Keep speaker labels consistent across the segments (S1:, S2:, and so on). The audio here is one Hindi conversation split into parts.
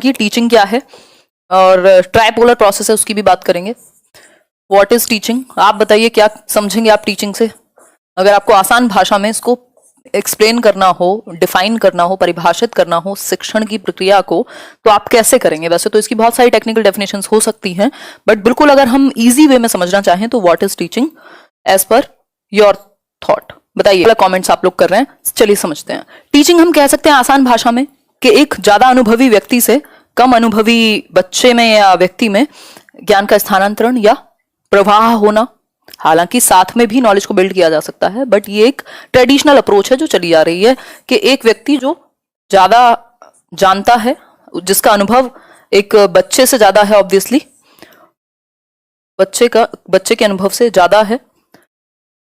S1: कि टीचिंग क्या है और ट्राइपोलर प्रोसेस है उसकी भी बात करेंगे। व्हाट इज टीचिंग, आप बताइए क्या समझेंगे आप टीचिंग से। अगर आपको आसान भाषा में इसको एक्सप्लेन करना हो, डिफाइन करना हो, परिभाषित करना हो शिक्षण की प्रक्रिया को, तो आप कैसे करेंगे। वैसे तो इसकी बहुत सारी टेक्निकल डेफिनेशंस हो सकती हैं, बट बिल्कुल अगर हम इजी वे में समझना चाहें तो what is teaching as per your thought बताइए। कमेंट्स आप लोग कर रहे हैं, चलिए समझते हैं। टीचिंग हम कह सकते हैं आसान भाषा में कि एक ज्यादा अनुभवी व्यक्ति से कम अनुभवी बच्चे में या व्यक्ति में ज्ञान का स्थानांतरण या प्रवाह होना। हालांकि साथ में भी नॉलेज को बिल्ड किया जा सकता है, बट ये एक ट्रेडिशनल अप्रोच है जो चली आ रही है कि एक व्यक्ति जो ज्यादा जानता है, जिसका अनुभव एक बच्चे से ज्यादा है, ऑब्वियसली बच्चे के अनुभव से ज्यादा है,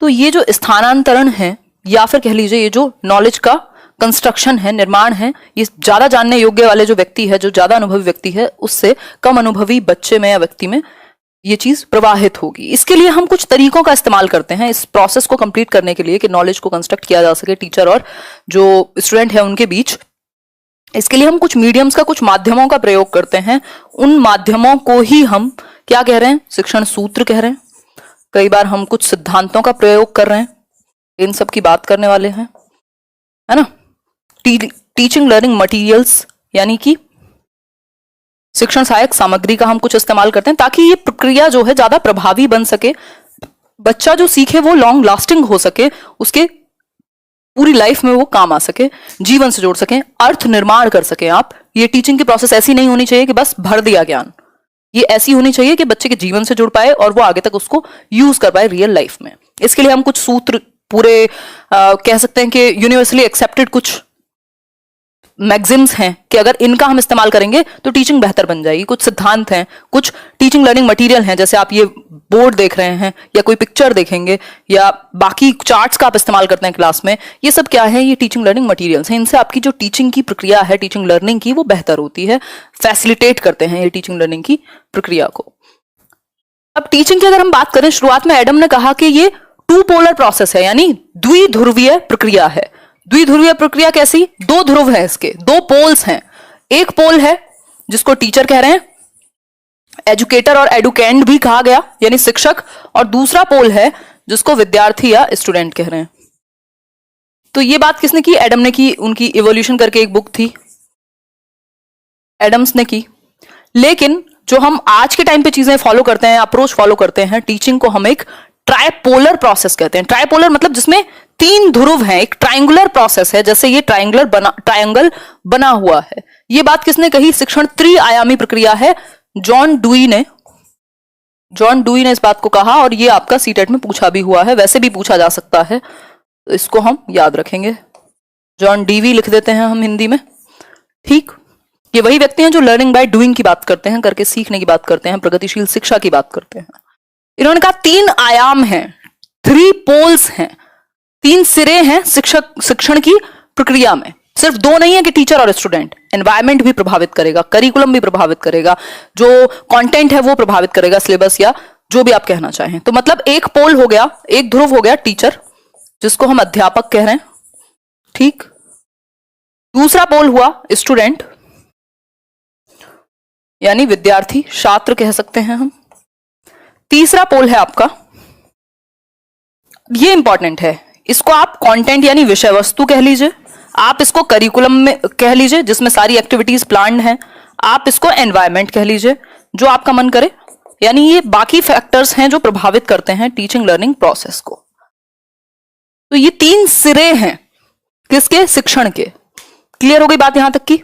S1: तो ये जो स्थानांतरण है या फिर कह लीजिए ये जो नॉलेज का कंस्ट्रक्शन है, निर्माण है, ये ज्यादा जानने योग्य वाले जो व्यक्ति है, जो ज्यादा अनुभवी व्यक्ति है, उससे कम अनुभवी बच्चे में या व्यक्ति में ये चीज प्रवाहित होगी। इसके लिए हम कुछ तरीकों का इस्तेमाल करते हैं इस प्रोसेस को कंप्लीट करने के लिए कि नॉलेज को कंस्ट्रक्ट किया जा सके टीचर और जो स्टूडेंट है उनके बीच। इसके लिए हम कुछ मीडियम्स का, कुछ माध्यमों का प्रयोग करते हैं। उन माध्यमों को ही हम क्या कह रहे हैं, शिक्षण सूत्र कह रहे हैं। कई बार हम कुछ सिद्धांतों का प्रयोग कर रहे हैं, इन सब की बात करने वाले हैं, है ना। टीचिंग लर्निंग मटेरियल्स यानी कि शिक्षण सहायक सामग्री का हम कुछ इस्तेमाल करते हैं ताकि ये प्रक्रिया जो है ज्यादा प्रभावी बन सके, बच्चा जो सीखे वो लॉन्ग लास्टिंग हो सके, उसके पूरी लाइफ में वो काम आ सके, जीवन से जोड़ सके, अर्थ निर्माण कर सके आप। ये टीचिंग की प्रोसेस ऐसी नहीं होनी चाहिए कि बस भर दिया ज्ञान, ये ऐसी होनी चाहिए कि बच्चे के जीवन से जुड़ पाए और वो आगे तक उसको यूज कर पाए रियल लाइफ में। इसके लिए हम कुछ सूत्र पूरे कह सकते हैं कि यूनिवर्सली एक्सेप्टेड कुछ मैग्जिम्स हैं कि अगर इनका हम इस्तेमाल करेंगे तो टीचिंग बेहतर बन जाएगी। कुछ सिद्धांत हैं, कुछ टीचिंग लर्निंग मटेरियल हैं, जैसे आप ये बोर्ड देख रहे हैं या कोई पिक्चर देखेंगे या बाकी चार्ट्स का आप इस्तेमाल करते हैं क्लास में, ये सब क्या है, ये टीचिंग लर्निंग मटेरियल्स हैं। इनसे आपकी जो टीचिंग की प्रक्रिया है, टीचिंग लर्निंग की, वो बेहतर होती है, फैसिलिटेट करते हैं ये टीचिंग लर्निंग की प्रक्रिया को। अब टीचिंग की अगर हम बात करें, शुरुआत में एडम ने कहा कि ये टू पोलर प्रोसेस है, यानी द्विध्रुवीय प्रक्रिया है। द्विध्रुवीय प्रक्रिया कैसी, दो ध्रुव है, इसके दो पोल्स हैं। एक पोल है जिसको टीचर कह रहे हैं, एजुकेटर और एडुकेंड भी कहा गया यानी शिक्षक, और दूसरा पोल है जिसको विद्यार्थी या स्टूडेंट कह रहे हैं। तो ये बात किसने की, एडम ने की। उनकी इवोल्यूशन करके एक बुक थी, एडम्स ने की। लेकिन जो हम आज के टाइम पे चीजें फॉलो करते हैं, अप्रोच फॉलो करते हैं टीचिंग को, हम एक ट्राइपोलर प्रोसेस कहते हैं। ट्राइपोलर मतलब जिसमें तीन ध्रुव हैं, एक ट्रायंगुलर प्रोसेस है, जैसे ये ट्रायंगल बना हुआ है। ये बात किसने कही, शिक्षण त्रिआयामी प्रक्रिया है। जॉन डुई ने इस बात को कहा, और ये आपका सीटेट में पूछा भी हुआ है, वैसे भी पूछा जा सकता है, तो इसको हम याद रखेंगे। जॉन डीवी लिख देते हैं हम हिंदी में, ठीक। ये वही व्यक्ति हैं जो लर्निंग बाय डूइंग की बात करते हैं, करके सीखने की बात करते हैं, प्रगतिशील शिक्षा की बात करते हैं। इन्होंने कहा तीन आयाम हैं, थ्री पोल्स हैं, तीन सिरे हैं शिक्षण की प्रक्रिया में। सिर्फ दो नहीं है कि टीचर और स्टूडेंट, एनवायरमेंट भी प्रभावित करेगा, करिकुलम भी प्रभावित करेगा, जो कंटेंट है वो प्रभावित करेगा, सिलेबस या जो भी आप कहना चाहें। तो मतलब एक पोल हो गया, एक ध्रुव हो गया टीचर, जिसको हम अध्यापक कह रहे हैं, ठीक। दूसरा पोल हुआ स्टूडेंट यानी विद्यार्थी, छात्र कह सकते हैं हम। तीसरा पोल है आपका, ये इंपॉर्टेंट है, इसको आप कंटेंट यानी विषय वस्तु कह लीजिए, आप इसको करिकुलम में कह लीजिए जिसमें सारी एक्टिविटीज प्लान्ड हैं, आप इसको एनवायरनमेंट कह लीजिए, जो आपका मन करे। यानी ये बाकी फैक्टर्स हैं जो प्रभावित करते हैं टीचिंग लर्निंग प्रोसेस को। तो ये तीन सिरे हैं किसके, शिक्षण के। क्लियर हो गई बात यहां तक की?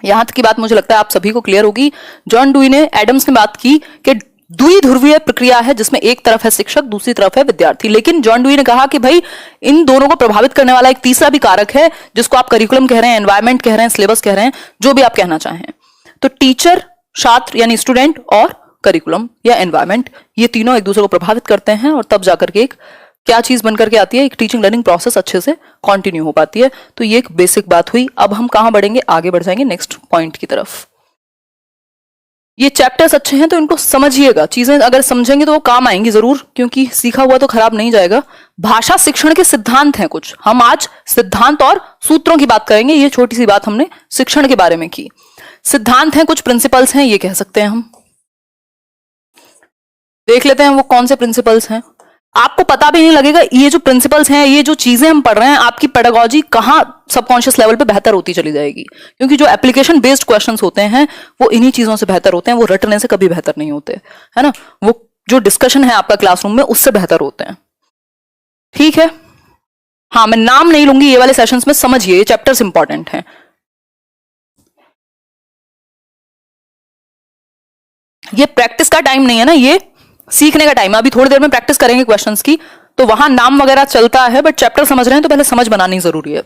S1: यहां तक की बात मुझे लगता है आप सभी को क्लियर होगी। जॉन डुई ने, एडम्स ने बात की कि द्विध्रुवीय प्रक्रिया है जिसमें एक तरफ है शिक्षक, दूसरी तरफ है विद्यार्थी। लेकिन जॉन डुई ने कहा कि भाई इन दोनों को प्रभावित करने वाला एक तीसरा भी कारक है, जिसको आप करिकुलम कह रहे हैं, एनवायरनमेंट कह रहे हैं, सिलेबस कह रहे हैं, जो भी आप कहना चाहें। तो टीचर, छात्र यानी स्टूडेंट और करिकुलम या एनवायरनमेंट, ये तीनों एक दूसरे को प्रभावित करते हैं, और तब जाकर के एक क्या चीज बनकर के आती है, एक टीचिंग लर्निंग प्रोसेस अच्छे से कंटिन्यू हो पाती है। तो ये एक बेसिक बात हुई। अब हम कहां बढ़ेंगे, आगे बढ़ जाएंगे नेक्स्ट पॉइंट की तरफ। ये चैप्टर्स अच्छे हैं तो इनको समझिएगा, चीजें अगर समझेंगे तो वो काम आएंगी जरूर, क्योंकि सीखा हुआ तो खराब नहीं जाएगा। भाषा शिक्षण के सिद्धांत हैं कुछ, हम आज सिद्धांत और सूत्रों की बात करेंगे। ये छोटी सी बात हमने शिक्षण के बारे में की। सिद्धांत हैं, कुछ प्रिंसिपल्स हैं, ये कह सकते हैं हम। देख लेते हैं वो कौन से प्रिंसिपल्स हैं। आपको पता भी नहीं लगेगा ये जो प्रिंसिपल्स हैं, ये जो चीजें हम पढ़ रहे हैं, आपकी पेडागोजी कहां सबकॉन्शियस लेवल पे बेहतर होती चली जाएगी, क्योंकि जो एप्लीकेशन बेस्ड क्वेश्चंस होते हैं वो इन्हीं चीजों से बेहतर होते हैं, वो रटने से कभी बेहतर नहीं होते, है ना। वो जो डिस्कशन है आपका क्लासरूम में उससे बेहतर होते हैं, ठीक है। हाँ, मैं नाम नहीं लूंगी ये वाले सेशंस में, समझिए ये चैप्टर्स इंपॉर्टेंट हैं। ये प्रैक्टिस का टाइम नहीं है ना, ये सीखने का टाइम है। अभी थोड़ी देर में प्रैक्टिस करेंगे क्वेश्चंस की, तो वहां नाम वगैरह चलता है, बट चैप्टर समझ रहे हैं तो पहले समझ बनानी जरूरी है।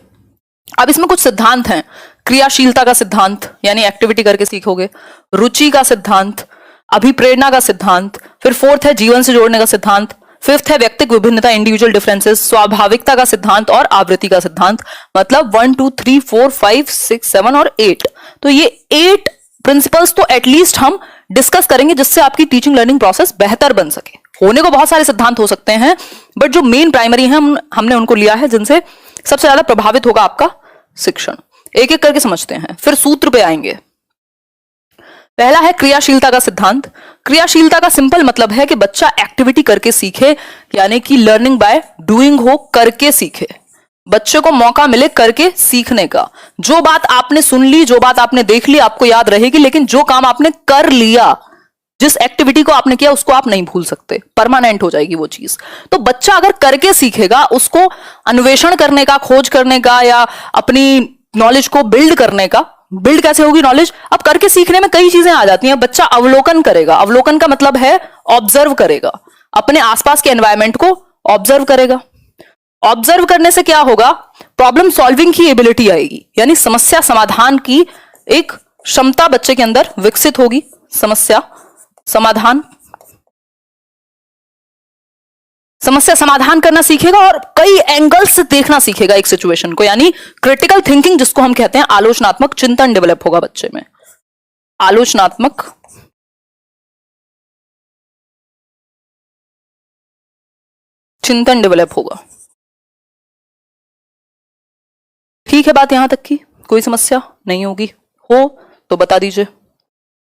S1: अब इसमें कुछ सिद्धांत हैं। क्रियाशीलता का सिद्धांत, यानी एक्टिविटी करके सीखोगे। रुचि का सिद्धांत, अभिप्रेरणा का सिद्धांत, फिर फोर्थ है जीवन से जोड़ने का सिद्धांत, फिफ्थ है व्यक्तिगत विभिन्नता, इंडिविजुअल डिफरेंसेस, स्वाभाविकता का सिद्धांत और आवृत्ति का सिद्धांत। मतलब 1 2 3 4 5 6 7 और 8। तो ये 8 प्रिंसिपल्स तो एटलीस्ट हम डिस्कस करेंगे, जिससे आपकी टीचिंग लर्निंग प्रोसेस बेहतर बन सके। होने को बहुत सारे सिद्धांत हो सकते हैं, बट जो मेन प्राइमरी हैं हमने उनको लिया है, जिनसे सबसे ज्यादा प्रभावित होगा आपका शिक्षण। एक एक करके समझते हैं, फिर सूत्र पे आएंगे। पहला है क्रियाशीलता का सिद्धांत। क्रियाशीलता का सिंपल मतलब है कि बच्चा एक्टिविटी करके सीखे, यानी कि लर्निंग बाय डूइंग हो, करके सीखे। बच्चे को मौका मिले करके सीखने का। जो बात आपने सुन ली, जो बात आपने देख ली, आपको याद रहेगी, लेकिन जो काम आपने कर लिया, जिस एक्टिविटी को आपने किया, उसको आप नहीं भूल सकते, परमानेंट हो जाएगी वो चीज। तो बच्चा अगर करके सीखेगा, उसको अन्वेषण करने का, खोज करने का, या अपनी नॉलेज को बिल्ड करने का। बिल्ड कैसे होगी नॉलेज? अब करके सीखने में कई चीजें आ जाती हैं। बच्चा अवलोकन करेगा। अवलोकन का मतलब है ऑब्जर्व करेगा, अपने आसपास के एनवायरमेंट को ऑब्जर्व करेगा। ऑब्जर्व करने से क्या होगा? प्रॉब्लम सॉल्विंग की एबिलिटी आएगी, यानी समस्या समाधान की एक क्षमता बच्चे के अंदर विकसित होगी। समस्या समाधान करना सीखेगा और कई एंगल से देखना सीखेगा एक सिचुएशन को, यानी क्रिटिकल थिंकिंग जिसको हम कहते हैं, आलोचनात्मक चिंतन डेवलप होगा बच्चे में। आलोचनात्मक चिंतन डेवलप होगा। ठीक है, बात यहां तक की? कोई समस्या नहीं होगी? हो तो बता दीजिए।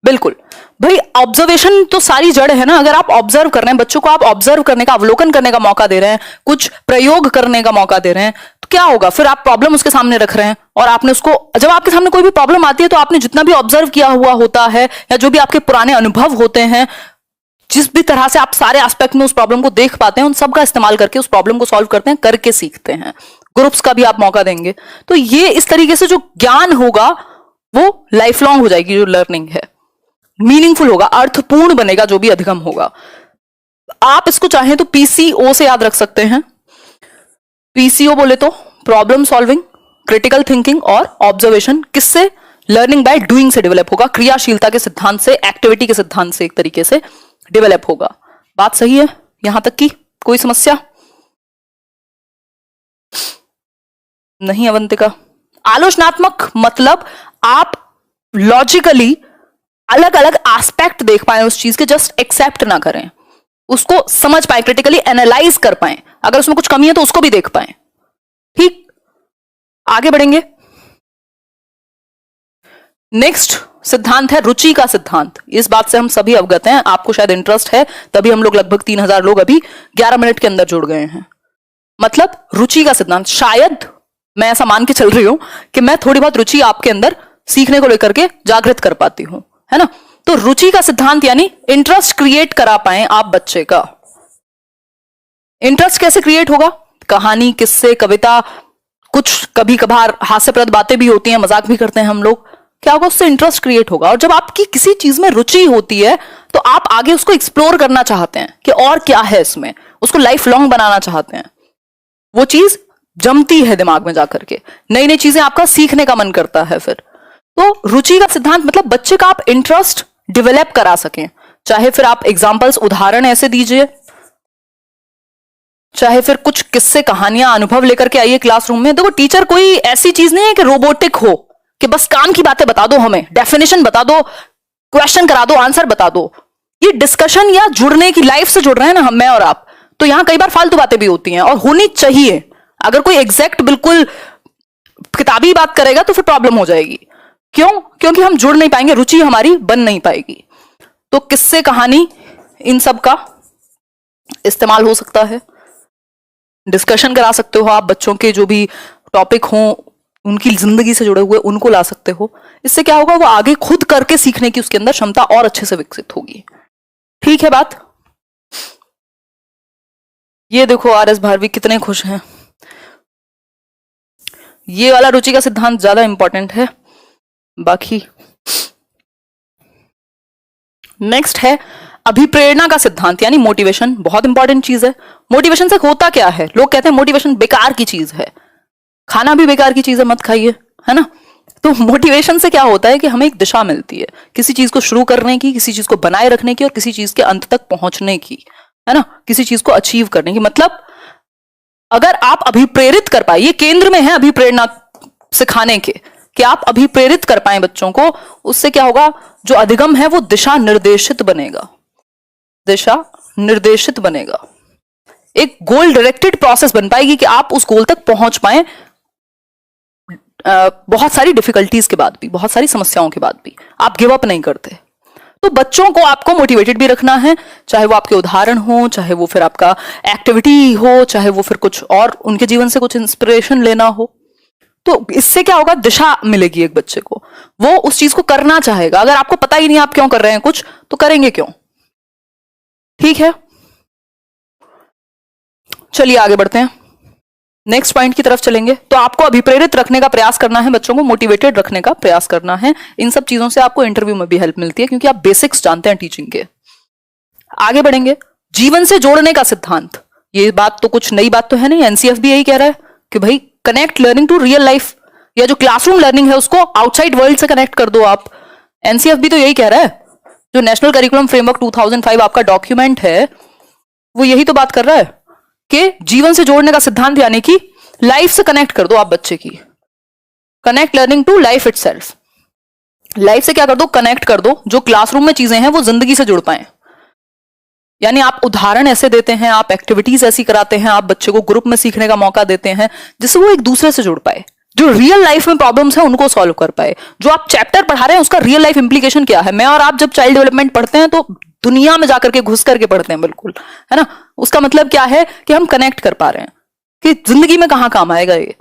S1: बिल्कुल भाई, ऑब्जर्वेशन तो सारी जड़ है ना। अगर आप ऑब्जर्व कर रहे हैं, बच्चों को आप ऑब्जर्व करने का, अवलोकन करने का मौका दे रहे हैं, कुछ प्रयोग करने का मौका दे रहे हैं, तो क्या होगा? फिर आप प्रॉब्लम उसके सामने रख रहे हैं और आपने उसको, जब आपके सामने कोई भी प्रॉब्लम आती है तो आपने जितना भी ऑब्जर्व किया हुआ होता है, या जो भी आपके पुराने अनुभव होते हैं, जिस भी तरह से आप सारे एस्पेक्ट में उस प्रॉब्लम को देख पाते हैं, उन सब का इस्तेमाल करके उस प्रॉब्लम को सॉल्व करते हैं, करके सीखते हैं। ग्रुप्स का भी आप मौका देंगे, तो ये इस तरीके से जो ज्ञान होगा वो लाइफ लॉन्ग हो जाएगी। जो लर्निंग है मीनिंगफुल होगा, अर्थपूर्ण बनेगा, जो भी अधिगम होगा। आप इसको चाहें तो पीसीओ से याद रख सकते हैं। पीसीओ बोले तो प्रॉब्लम सॉल्विंग, क्रिटिकल थिंकिंग और ऑब्जर्वेशन। किससे? लर्निंग बाय डूइंग से डेवलप होगा। क्रियाशीलता के सिद्धांत से, एक्टिविटी के सिद्धांत से एक तरीके से डेवलप होगा। बात सही है यहां तक की? कोई समस्या नहीं अवंतिका? आलोचनात्मक मतलब आप लॉजिकली अलग अलग एस्पेक्ट देख पाए उस चीज के, जस्ट एक्सेप्ट ना करें, उसको समझ पाए, क्रिटिकली एनालाइज कर पाए, अगर उसमें कुछ कमी है तो उसको भी देख पाए। ठीक, आगे बढ़ेंगे। नेक्स्ट सिद्धांत है रुचि का सिद्धांत। इस बात से हम सभी अवगत हैं, आपको शायद इंटरेस्ट है, तभी हम लोग लगभग 3000 लोग अभी 11 मिनट के अंदर जुड़ गए हैं। मतलब रुचि का सिद्धांत, शायद मैं ऐसा मान के चल रही हूं कि मैं थोड़ी बहुत रुचि आपके अंदर सीखने को लेकर के जागृत कर पाती हूं, है ना। तो रुचि का सिद्धांत यानी इंटरेस्ट क्रिएट करा पाए आप बच्चे का। इंटरेस्ट कैसे क्रिएट होगा? कहानी, किस्से, कविता, कुछ कभी कभार हास्यप्रद बातें भी होती हैं, मजाक भी करते हैं हम लोग। क्या होगा? उससे इंटरेस्ट क्रिएट होगा। और जब आपकी किसी चीज में रुचि होती है तो आप आगे उसको एक्सप्लोर करना चाहते हैं कि और क्या है इसमें, उसको लाइफ लॉन्ग बनाना चाहते हैं। वो चीज जमती है दिमाग में जाकर के, नई नई चीजें आपका सीखने का मन करता है। फिर तो रुचि का सिद्धांत मतलब बच्चे का आप इंटरेस्ट डेवलप करा सकें। चाहे फिर आप एग्जांपल्स, उदाहरण ऐसे दीजिए, चाहे फिर कुछ किस्से, कहानियां, अनुभव लेकर के आइए क्लासरूम में। देखो, टीचर कोई ऐसी चीज नहीं है कि रोबोटिक हो, कि बस काम की बातें बता दो, हमें डेफिनेशन बता दो, क्वेश्चन करा दो, आंसर बता दो। ये डिस्कशन या जुड़ने की, लाइफ से जुड़ रहे हैं ना हम, मैं और आप, तो यहां कई बार फालतू बातें भी होती हैं और होनी चाहिए। अगर कोई एग्जैक्ट बिल्कुल किताबी बात करेगा तो फिर प्रॉब्लम हो जाएगी। क्यों? क्योंकि हम जुड़ नहीं पाएंगे, रुचि हमारी बन नहीं पाएगी। तो किस्से, कहानी, इन सब का इस्तेमाल हो सकता है। डिस्कशन करा सकते हो आप, बच्चों के जो भी टॉपिक हो उनकी जिंदगी से जुड़े हुए उनको ला सकते हो। इससे क्या होगा, वो आगे खुद करके सीखने की उसके अंदर क्षमता और अच्छे से विकसित होगी। ठीक है बात? ये देखो RS भारवी कितने खुश हैं। ये वाला रुचि का सिद्धांत ज्यादा इंपॉर्टेंट है। बाकी नेक्स्ट है अभिप्रेरणा का सिद्धांत, यानी मोटिवेशन। बहुत इंपॉर्टेंट चीज है। मोटिवेशन से होता क्या है? लोग कहते हैं मोटिवेशन बेकार की चीज है। खाना भी बेकार की चीज है, मत खाइए, है ना। तो मोटिवेशन से क्या होता है कि हमें एक दिशा मिलती है किसी चीज को शुरू करने की, किसी चीज को बनाए रखने की और किसी चीज के अंत तक पहुंचने की, है ना, किसी चीज को अचीव करने की। मतलब अगर आप अभिप्रेरित कर पाए, ये केंद्र में है अभिप्रेरणा सिखाने के, कि आप अभिप्रेरित कर पाए बच्चों को, उससे क्या होगा, जो अधिगम है वो दिशा निर्देशित बनेगा, दिशा निर्देशित बनेगा। एक गोल डायरेक्टेड प्रोसेस बन पाएगी कि आप उस गोल तक पहुंच पाए, बहुत सारी डिफिकल्टीज के बाद भी, बहुत सारी समस्याओं के बाद भी आप गिव अप नहीं करते। तो बच्चों को आपको मोटिवेटेड भी रखना है, चाहे वो आपके उदाहरण हो, चाहे वो फिर आपका एक्टिविटी हो, चाहे वो फिर कुछ और उनके जीवन से कुछ इंस्पिरेशन लेना हो। तो इससे क्या होगा, दिशा मिलेगी एक बच्चे को, वो उस चीज को करना चाहेगा। अगर आपको पता ही नहीं आप क्यों कर रहे हैं कुछ, तो करेंगे क्यों? ठीक है, चलिए आगे बढ़ते हैं, नेक्स्ट पॉइंट की तरफ चलेंगे। तो आपको अभिप्रेरित रखने का प्रयास करना है, बच्चों को मोटिवेटेड रखने का प्रयास करना है। इन सब चीजों से आपको इंटरव्यू में भी हेल्प मिलती है, क्योंकि आप बेसिक्स जानते हैं टीचिंग के। आगे बढ़ेंगे, जीवन से जोड़ने का सिद्धांत। ये बात तो कुछ नई बात तो है नहीं, एनसीएफ भी यही कह रहा है कि भाई connect learning to real life, या जो क्लासरूम लर्निंग है उसको आउटसाइड वर्ल्ड से कनेक्ट कर दो आप। एनसीएफ भी तो यही कह रहा है, जो नेशनल करिकुलम फ्रेमवर्क 2005 आपका डॉक्यूमेंट है, वो यही तो बात कर रहा है कि जीवन से जोड़ने का सिद्धांत, यानी कि लाइफ से कनेक्ट कर दो आप बच्चे की। Connect learning to life itself, life से क्या कर दो, कनेक्ट कर दो। जो क्लासरूम में चीजें हैं वो जिंदगी से जुड़ पाए, यानी आप उदाहरण ऐसे देते हैं, आप एक्टिविटीज ऐसी कराते हैं, आप बच्चे को ग्रुप में सीखने का मौका देते हैं जिससे वो एक दूसरे से जुड़ पाए, जो रियल लाइफ में प्रॉब्लम्स हैं उनको सॉल्व कर पाए। जो आप चैप्टर पढ़ा रहे हैं उसका रियल लाइफ इंप्लीकेशन क्या है। मैं और आप जब चाइल्ड डेवलपमेंट पढ़ते हैं तो दुनिया में जाकर के घुस करके पढ़ते हैं, बिल्कुल, है ना। उसका मतलब क्या है कि हम कनेक्ट कर पा रहे हैं कि जिंदगी में कहां काम आएगा ये।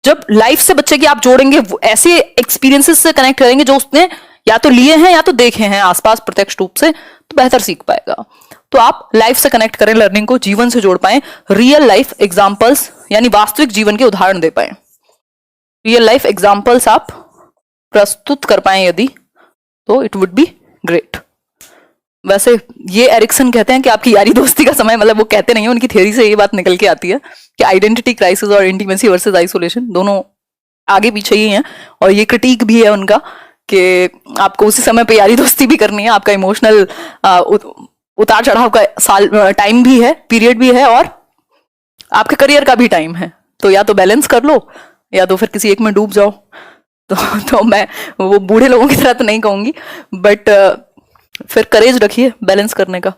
S1: जब लाइफ से बच्चे की आप जोड़ेंगे, ऐसे एक्सपीरियंसेस से कनेक्ट करेंगे जो उसने या तो लिए हैं या तो देखे हैं आसपास प्रत्यक्ष रूप से, तो बेहतर सीख पाएगा। तो आप लाइफ से कनेक्ट करें लर्निंग को, जीवन से जोड़ पाए, रियल लाइफ एग्जांपल्स यानी वास्तविक जीवन के उदाहरण दे पाए, रियल लाइफ एग्जांपल्स आप प्रस्तुत कर पाए यदि, तो इट वुड बी ग्रेट। वैसे ये एरिक्सन कहते हैं कि आपकी यारी दोस्ती का समय, मतलब वो कहते नहीं है, उनकी थ्योरी से ये बात निकल के आती है कि आइडेंटिटी क्राइसिस और इंटीमेसी वर्सेस आइसोलेशन दोनों आगे पीछे ही हैं। और ये क्रिटिक भी है उनका कि आपको उसी समय पे यारी दोस्ती भी करनी है, आपका इमोशनल उतार चढ़ाव का साल टाइम भी है, पीरियड भी है, और आपके करियर का भी टाइम है। तो या तो बैलेंस कर लो या तो फिर किसी एक में डूब जाओ। तो मैं वो बूढ़े लोगों की तरह तो नहीं कहूंगी, बट फिर करेज रखिए बैलेंस करने का।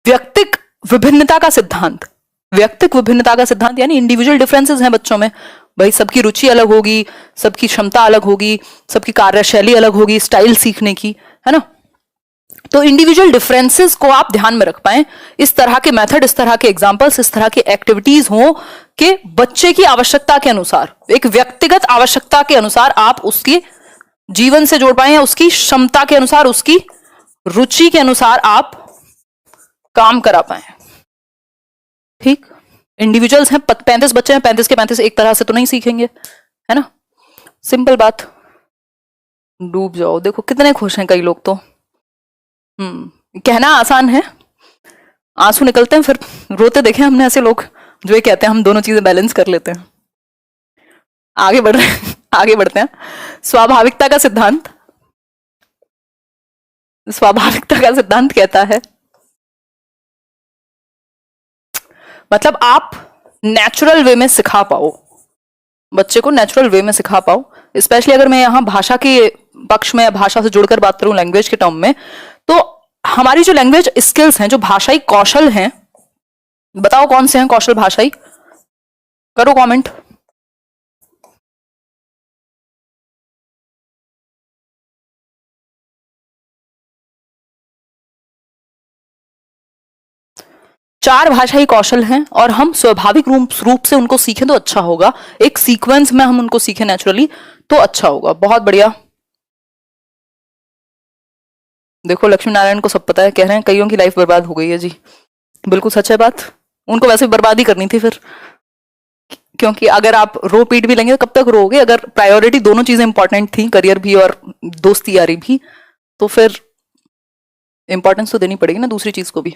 S1: व्यक्तिक विभिन्नता का सिद्धांत, व्यक्तिक विभिन्नता का सिद्धांत यानी इंडिविजुअल डिफरेंसेस हैं बच्चों में। भाई सबकी रुचि अलग होगी, सबकी क्षमता अलग होगी, सबकी कार्यशैली अलग होगी, स्टाइल सीखने की, है ना। तो इंडिविजुअल डिफरेंसेस को आप ध्यान में रख पाए, इस तरह के मेथड, इस तरह के एग्जांपल्स, इस तरह की एक्टिविटीज हो कि बच्चे की आवश्यकता के अनुसार, एक व्यक्तिगत आवश्यकता के अनुसार आप उसकी जीवन से जोड़ पाए, उसकी क्षमता के अनुसार, उसकी रुचि के अनुसार आप काम करा पाए। ठीक, इंडिविजुअल्स हैं, 35 बच्चे हैं, 35 के 35 एक तरह से तो नहीं सीखेंगे, है ना। सिंपल बात, डूब जाओ। देखो कितने खुश हैं कई लोग तो। कहना आसान है, आंसू निकलते हैं फिर रोते देखे हमने ऐसे लोग जो ये कहते हैं हम दोनों चीजें बैलेंस कर लेते हैं। आगे बढ़ रहे हैं, आगे बढ़ते हैं। स्वाभाविकता का सिद्धांत, स्वाभाविकता का सिद्धांत कहता है, मतलब आप नेचुरल वे में सिखा पाओ बच्चे को, नेचुरल वे में सिखा पाओ। स्पेशली अगर मैं यहाँ भाषा के पक्ष में, भाषा से जुड़कर बात करूं, लैंग्वेज के टर्म में, तो हमारी जो लैंग्वेज स्किल्स हैं, जो भाषाई कौशल हैं, बताओ कौन से हैं कौशल भाषाई, करो कमेंट। 4 भाषाई कौशल हैं और हम स्वाभाविक रूप से उनको सीखें तो अच्छा होगा, एक सीक्वेंस में हम उनको सीखें नेचुरली तो अच्छा होगा। बहुत बढ़िया। देखो लक्ष्मी नारायण को सब पता है, कह रहे हैं कईयों की लाइफ बर्बाद हो गई है जी। बिल्कुल सच है बात, उनको वैसे बर्बाद ही करनी थी फिर, क्योंकि अगर आप रो पीट भी लेंगे तो कब तक रोगे। अगर प्रायोरिटी दोनों चीजें इंपॉर्टेंट थी, करियर भी और दोस्ती यारी भी, तो फिर इंपॉर्टेंस तो देनी पड़ेगी ना दूसरी चीज को भी।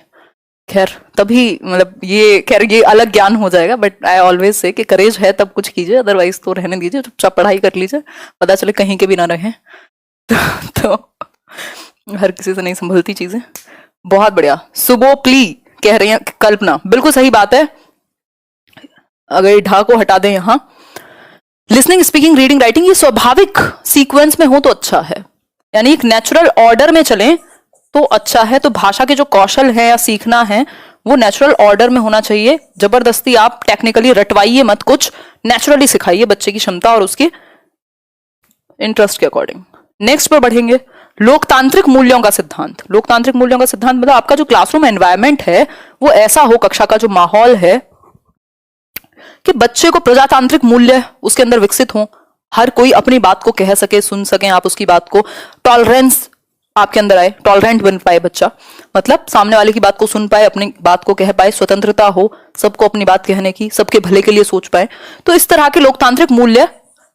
S1: खैर तभी मतलब ये खैर ये अलग ज्ञान हो जाएगा, बट आई ऑलवेज से कि करेज है तब कुछ कीजिए, अदरवाइज तो रहने दीजिए, चुपचाप पढ़ाई कर लीजिए, पता चले कहीं के भी ना रहे। तो हर किसी से नहीं संभलती चीजें। बहुत बढ़िया। सुबोपली कह रही है कल्पना, बिल्कुल सही बात है। अगर ढा को हटा दें यहां, लिसनिंग, स्पीकिंग, रीडिंग, राइटिंग ये स्वाभाविक सीक्वेंस में हो तो अच्छा है, यानी एक नेचुरल ऑर्डर में चलें तो अच्छा है। तो भाषा के जो कौशल है या सीखना है वो नेचुरल ऑर्डर में होना चाहिए। जबरदस्ती आप टेक्निकली रटवाइए मत, कुछ नेचुरली सिखाइए बच्चे की क्षमता और उसके इंटरेस्ट के अकॉर्डिंग। नेक्स्ट पर बढ़ेंगे, लोकतांत्रिक मूल्यों का सिद्धांत। लोकतांत्रिक मूल्यों का सिद्धांत मतलब आपका जो क्लासरूम एनवायरनमेंट है वो ऐसा हो, कक्षा का जो माहौल है कि बच्चे को प्रजातांत्रिक मूल्य उसके अंदर विकसित हो, हर कोई अपनी बात को कह सके, सुन सके आप उसकी बात को, टॉलरेंस आपके अंदर आए, टॉलरेंट बन पाए बच्चा, मतलब सामने वाले की बात को सुन पाए, अपनी बात को कह पाए, स्वतंत्रता हो सबको अपनी बात कहने की, सबके भले के लिए सोच पाए। तो इस तरह के लोकतांत्रिक मूल्य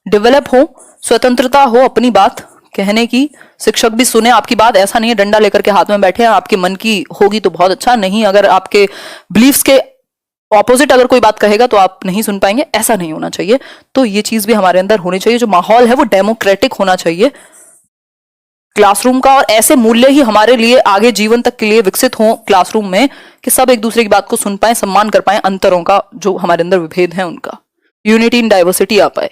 S1: डेवलप हो, स्वतंत्रता हो अपनी बात कहने की, शिक्षक भी सुने आपकी बात, ऐसा नहीं है डंडा लेकर के हाथ में बैठे हैं, आपके मन की होगी तो बहुत अच्छा, नहीं अगर आपके बिलीफ्स के ऑपोजिट अगर कोई बात कहेगा तो आप नहीं सुन पाएंगे, ऐसा नहीं होना चाहिए। तो ये चीज भी हमारे अंदर होनी चाहिए, जो माहौल है वो डेमोक्रेटिक होना चाहिए क्लासरूम का, और ऐसे मूल्य ही हमारे लिए आगे जीवन तक के लिए विकसित हों क्लासरूम में कि सब एक दूसरे की बात को सुन पाए, सम्मान कर पाए, अंतरों का जो हमारे अंदर विभेद है उनका, यूनिटी इन डाइवर्सिटी आ पाए।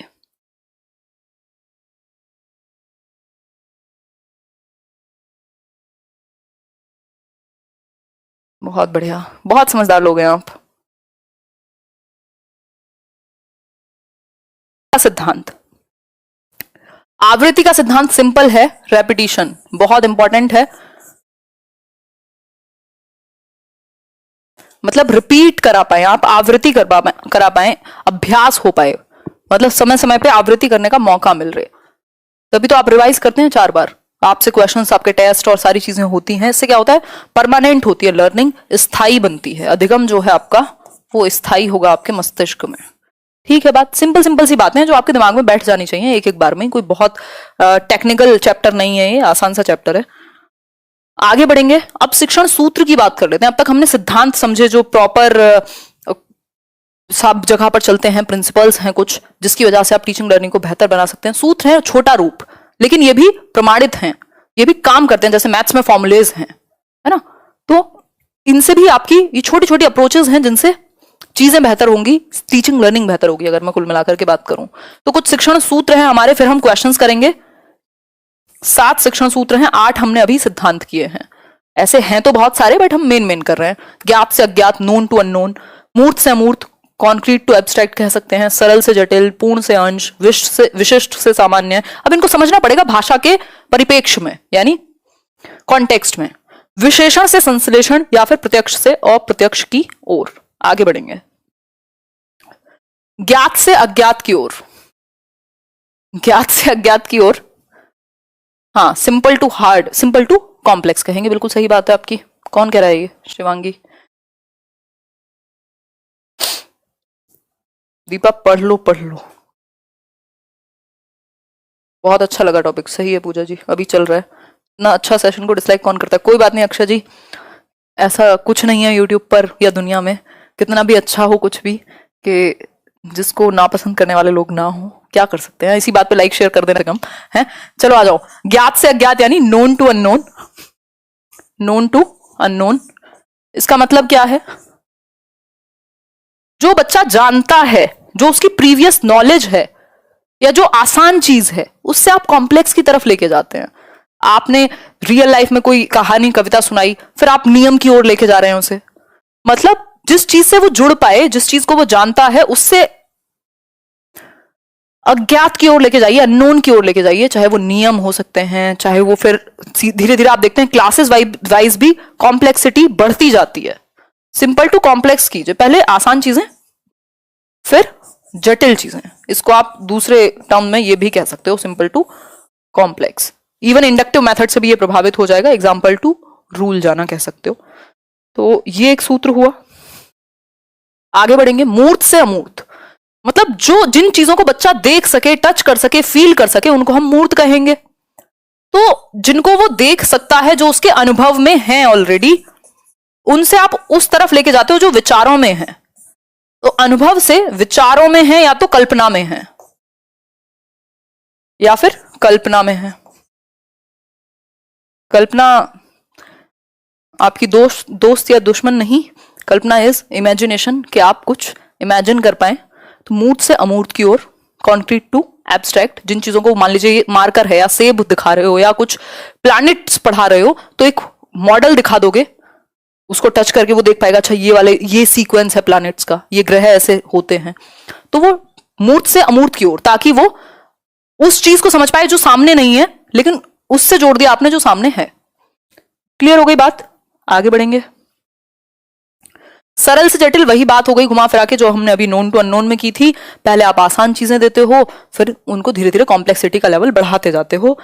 S1: बहुत बढ़िया, बहुत समझदार लोग हैं आप। सिद्धांत, आवृत्ति का सिद्धांत सिंपल है, रेपिटिशन बहुत इंपॉर्टेंट है, मतलब रिपीट करा पाए आप, आवृत्ति करा पाए, अभ्यास हो पाए, मतलब समय समय पे आवृत्ति करने का मौका मिल रहे, तभी तो आप रिवाइज करते हैं 4 बार, आपसे क्वेश्चंस, आपके टेस्ट और सारी चीजें होती हैं। इससे क्या होता है, परमानेंट होती है लर्निंग, स्थायी बनती है, अधिगम जो है आपका वो स्थायी होगा आपके मस्तिष्क में। ठीक है बात, सिंपल सिंपल सी बातें हैं जो आपके दिमाग में बैठ जानी चाहिए एक एक बार में, कोई बहुत टेक्निकल चैप्टर नहीं है ये, आसान सा चैप्टर है। आगे बढ़ेंगे, अब शिक्षण सूत्र की बात कर लेते हैं। अब तक हमने सिद्धांत समझे जो प्रॉपर सब जगह पर चलते हैं, प्रिंसिपल्स हैं कुछ जिसकी वजह से आप टीचिंग लर्निंग को बेहतर बना सकते हैं। सूत्र है छोटा रूप, लेकिन ये भी प्रमाणित हैं, ये भी काम करते हैं, जैसे मैथ्स में फॉर्मुलेज हैं, है ना, तो इनसे भी आपकी ये छोटी छोटी अप्रोचेस हैं जिनसे चीजें बेहतर होंगी, टीचिंग लर्निंग बेहतर होगी। अगर मैं कुल मिलाकर के बात करूं तो कुछ शिक्षण सूत्र हैं हमारे, फिर हम क्वेश्चंस करेंगे। 7 शिक्षण सूत्र हैं, 8 हमने अभी सिद्धांत किए हैं, ऐसे हैं तो बहुत सारे बट हम मेन कर रहे हैं। ज्ञात से अज्ञात, नोन टू अननोन, मूर्त से अमूर्त, कॉन्क्रीट टू एब्स्ट्रैक्ट कह सकते हैं, सरल से जटिल, पूर्ण से अंश, विशिष्ट से सामान्य। अब इनको समझना पड़ेगा भाषा के परिपेक्ष में, यानी कॉन्टेक्स्ट में। विशेषण से संश्लेषण या फिर प्रत्यक्ष से अप्रत्यक्ष की ओर आगे बढ़ेंगे। ज्ञात से अज्ञात की ओर, ज्ञात से अज्ञात की ओर, हाँ, simple to hard, simple to complex कहेंगे। बिल्कुल सही बात है आपकी। कौन कह रहा है ये? शिवांगी। दीपा पढ़ लो पढ़ लो, बहुत अच्छा लगा टॉपिक, सही है पूजा जी, अभी चल रहा है ना। अच्छा सेशन को डिसलाइक कौन करता है? कोई बात नहीं अक्षय जी, ऐसा कुछ नहीं है यूट्यूब पर या दुनिया में, कितना भी अच्छा हो कुछ भी, कि जिसको नापसंद करने वाले लोग ना हो, क्या कर सकते हैं। इसी बात पे लाइक शेयर कर देना कम है। चलो आ जाओ, ज्ञात से अज्ञात यानी known to unknown. Known to unknown इसका मतलब क्या है? जो बच्चा जानता है, जो उसकी प्रीवियस नॉलेज है, या जो आसान चीज है, उससे आप कॉम्प्लेक्स की तरफ लेके जाते हैं। आपने रियल लाइफ में कोई कहानी कविता सुनाई, फिर आप नियम की ओर लेके जा रहे हैं उसे। मतलब जिस चीज से वो जुड़ पाए, जिस चीज को वो जानता है, उससे अज्ञात की ओर लेके जाइए, अननोन की ओर लेके जाइए। चाहे वो नियम हो सकते हैं, चाहे वो फिर धीरे धीरे आप देखते हैं क्लासेस वाइज भी कॉम्प्लेक्सिटी बढ़ती जाती है। सिंपल टू कॉम्प्लेक्स कीजिए, पहले आसान चीजें फिर जटिल चीजें। इसको आप दूसरे टर्म में ये भी कह सकते हो, simple to complex. Even inductive method से भी ये प्रभावित हो जाएगा, एग्जाम्पल टू रूल जाना कह सकते हो। तो ये एक सूत्र हुआ। आगे बढ़ेंगे, मूर्त से अमूर्त, मतलब जो जिन चीजों को बच्चा देख सके, टच कर सके, फील कर सके, उनको हम मूर्त कहेंगे। तो जिनको वो देख सकता है, जो उसके अनुभव में है ऑलरेडी, उनसे आप उस तरफ लेके जाते हो जो विचारों में है। तो अनुभव से विचारों में है, या तो कल्पना में है, या फिर कल्पना में है। कल्पना आपकी दोस्त या दुश्मन नहीं, कल्पना इज इमेजिनेशन, कि आप कुछ इमेजिन कर पाए। तो मूर्त से अमूर्त की ओर, कॉन्क्रीट टू एब्स्ट्रैक्ट, जिन चीजों को मान लीजिए मार्कर है या सेब दिखा रहे हो या कुछ प्लैनेट्स पढ़ा रहे हो, तो एक मॉडल दिखा दोगे, उसको टच करके वो देख पाएगा, अच्छा ये सीक्वेंस है प्लैनेट्स का, ये ग्रह ऐसे होते हैं। तो वो मूर्त से अमूर्त की ओर, ताकि वो उस चीज को समझ पाए जो सामने नहीं है, लेकिन उससे जोड़ दिया आपने जो सामने है। क्लियर हो गई बात? आगे बढ़ेंगे। सरल से जटिल वही बात हो गई घुमा फिरा के, जो हमने अभी नोन टू अननोन में की थी। पहले आप आसान चीजें देते हो, फिर उनको धीरे धीरे कॉम्प्लेक्सिटी का लेवल बढ़ाते जाते हो,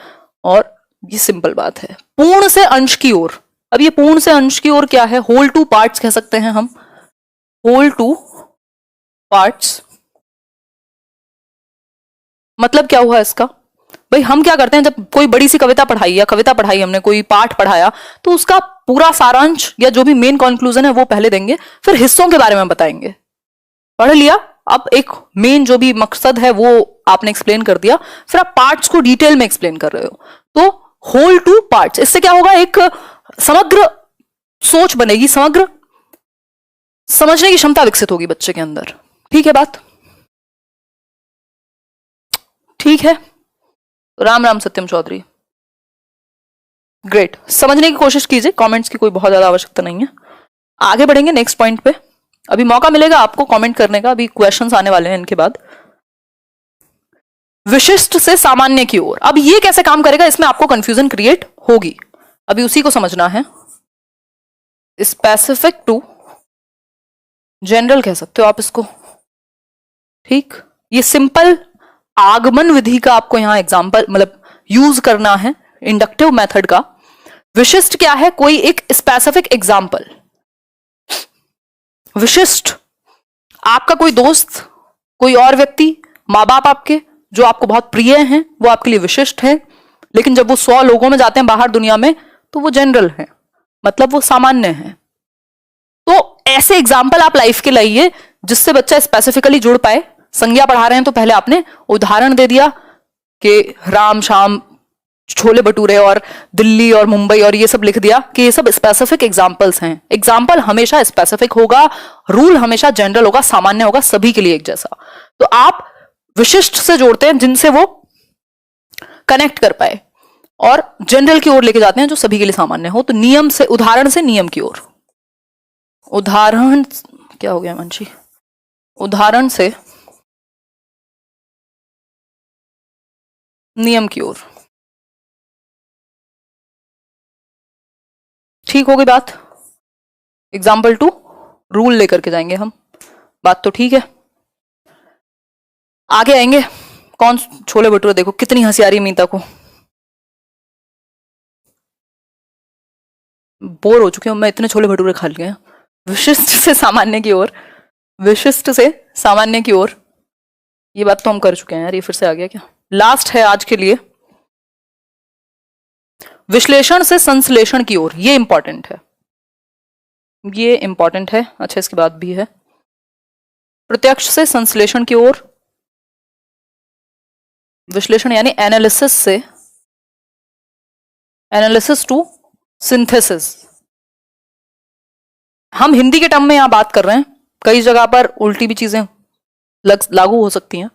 S1: और ये सिंपल बात है। पूर्ण से अंश की ओर, अब ये पूर्ण से अंश की ओर क्या है? होल टू पार्ट्स कह सकते हैं हम, होल टू पार्ट्स। मतलब क्या हुआ इसका? भाई हम क्या करते हैं, जब कोई बड़ी सी कविता पढ़ाई या कविता पढ़ाई हमने, कोई पाठ पढ़ाया, तो उसका पूरा सारांश या जो भी मेन कंक्लूजन है वो पहले देंगे, फिर हिस्सों के बारे में बताएंगे। पढ़ लिया, अब एक मेन जो भी मकसद है वो आपने एक्सप्लेन कर दिया, फिर आप पार्ट्स को डिटेल में एक्सप्लेन कर रहे हो। तो होल टू पार्ट्स, इससे क्या होगा? एक समग्र सोच बनेगी, समग्र समझने की क्षमता विकसित होगी बच्चे के अंदर। ठीक है बात? ठीक है। राम राम सत्यम चौधरी, ग्रेट। समझने की कोशिश कीजिए, कमेंट्स की कोई बहुत ज्यादा आवश्यकता नहीं है। आगे बढ़ेंगे नेक्स्ट पॉइंट पे। अभी मौका मिलेगा आपको कमेंट करने का, अभी क्वेश्चंस आने वाले हैं इनके बाद। विशिष्ट से सामान्य की ओर, अब ये कैसे काम करेगा, इसमें आपको कंफ्यूजन क्रिएट होगी, अभी उसी को समझना है। स्पेसिफिक टू जनरल कह सकते हो आप इसको। ठीक, ये सिंपल आगमन विधि का आपको यहां एग्जांपल मतलब यूज करना है, इंडक्टिव मेथड का। विशिष्ट क्या है? कोई एक स्पेसिफिक एग्जांपल। विशिष्ट आपका कोई दोस्त, कोई और व्यक्ति, माँ बाप आपके जो आपको बहुत प्रिय हैं, वो आपके लिए विशिष्ट है। लेकिन जब वो 100 लोगों में जाते हैं बाहर दुनिया में, तो वो जनरल है, मतलब वो सामान्य है। तो ऐसे एग्जाम्पल आप लाइफ के लाइए जिससे बच्चा स्पेसिफिकली जुड़ पाए। संज्ञा पढ़ा रहे हैं तो पहले आपने उदाहरण दे दिया कि राम शाम छोले भटूरे और दिल्ली और मुंबई और ये सब लिख दिया कि ये सब स्पेसिफिक एग्जाम्पल्स हैं। एग्जाम्पल हमेशा स्पेसिफिक होगा, रूल हमेशा जनरल होगा, सामान्य होगा, सभी के लिए एक जैसा। तो आप विशिष्ट से जोड़ते हैं जिनसे वो कनेक्ट कर पाए, और जनरल की ओर लेके जाते हैं जो सभी के लिए सामान्य हो। तो नियम से, उदाहरण से नियम की ओर। उदाहरण क्या हो गया मंशी? उदाहरण से नियम की ओर। ठीक हो गई बात? एग्जाम्पल टू रूल लेकर के जाएंगे हम, बात तो ठीक है। आगे आएंगे, कौन छोले भटूरे, देखो कितनी हंसी आ रही मीता को, बोर हो चुकी हूं मैं, इतने छोले भटूरे खा लिए। विशिष्ट से सामान्य की ओर, विशिष्ट से सामान्य की ओर, ये बात तो हम कर चुके हैं यार, ये फिर से आ गया क्या? लास्ट है आज के लिए, विश्लेषण से संश्लेषण की ओर। ये इंपॉर्टेंट है, ये इंपॉर्टेंट है। अच्छा, इसके बाद भी है प्रत्यक्ष से संश्लेषण की ओर। विश्लेषण यानी एनालिसिस से, एनालिसिस टू सिंथेसिस। हम हिंदी के टर्म में यहां बात कर रहे हैं, कई जगह पर उल्टी भी चीजें लागू हो सकती हैं।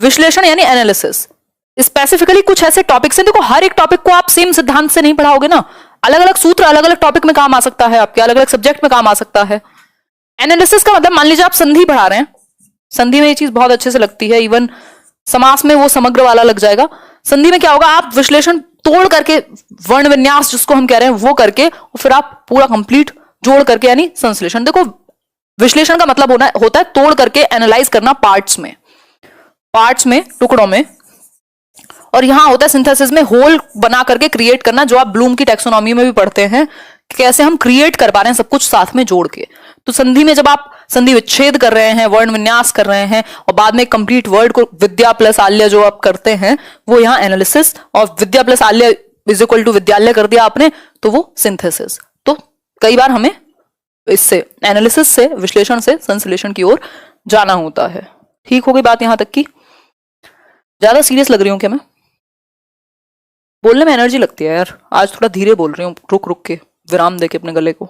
S1: विश्लेषण यानी एनालिसिस, स्पेसिफिकली कुछ ऐसे टॉपिक्स हैं। देखो हर एक टॉपिक को आप सेम सिद्धांत से नहीं पढ़ाओगे ना, अलग अलग सूत्र अलग अलग टॉपिक में काम आ सकता है, आपके अलग अलग सब्जेक्ट में काम आ सकता है। एनालिसिस का मतलब, मान लीजिए आप संधि पढ़ा रहे हैं, संधि में ये चीज बहुत अच्छे से लगती है, इवन समास में वो समग्र वाला लग जाएगा। संधि में क्या होगा, आप विश्लेषण तोड़ करके, वर्ण विन्यास जिसको हम कह रहे हैं वो करके, और फिर आप पूरा कंप्लीट जोड़ करके यानी संश्लेषण। देखो विश्लेषण का मतलब होता है तोड़ करके एनालाइज करना पार्ट्स में टुकड़ों में, और यहां होता है सिंथेसिस में होल बना करके क्रिएट करना, जो आप ब्लूम की टैक्सोनॉमी में भी पढ़ते हैं कैसे हम क्रिएट कर पा रहे हैं सब कुछ साथ में जोड़ के। तो संधि में जब आप संधि विच्छेद कर रहे हैं, वर्ण विन्यास कर रहे हैं और बाद में कंप्लीट वर्ड को विद्या प्लस आल्य जो आप करते हैं वो यहाँ एनालिसिस, और विद्या प्लस आल्य इज इक्वल टू विद्यालय कर दिया आपने तो वो सिंथेसिस। तो कई बार हमें इससे एनालिसिस से विश्लेषण से संश्लेषण की ओर जाना होता है। ठीक हो गई बात यहां तक की? ज्यादा सीरियस लग रही हूं क्या मैं? बोलने में एनर्जी लगती है यार, आज थोड़ा धीरे बोल रही हूँ, रुक रुक के विराम देके अपने गले को।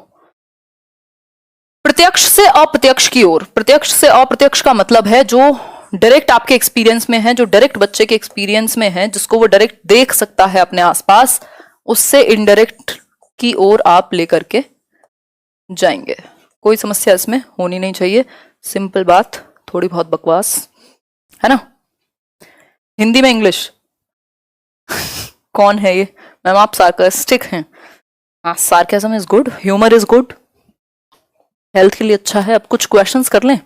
S1: प्रत्यक्ष से अप्रत्यक्ष की ओर। प्रत्यक्ष से अप्रत्यक्ष का मतलब है जो डायरेक्ट आपके एक्सपीरियंस में है, जो डायरेक्ट बच्चे के एक्सपीरियंस में है, जिसको वो डायरेक्ट देख सकता है अपने आसपास, उससे इनडायरेक्ट की ओर आप लेकर के जाएंगे। कोई समस्या इसमें होनी नहीं चाहिए, सिंपल बात, थोड़ी बहुत बकवास है ना। हिंदी में इंग्लिश कौन है ये मैम? आप सार्कास्टिक हैं। हाँ, sarcasm is good, humour is good, health के लिए अच्छा है। अब कुछ क्वेश्चंस कर लें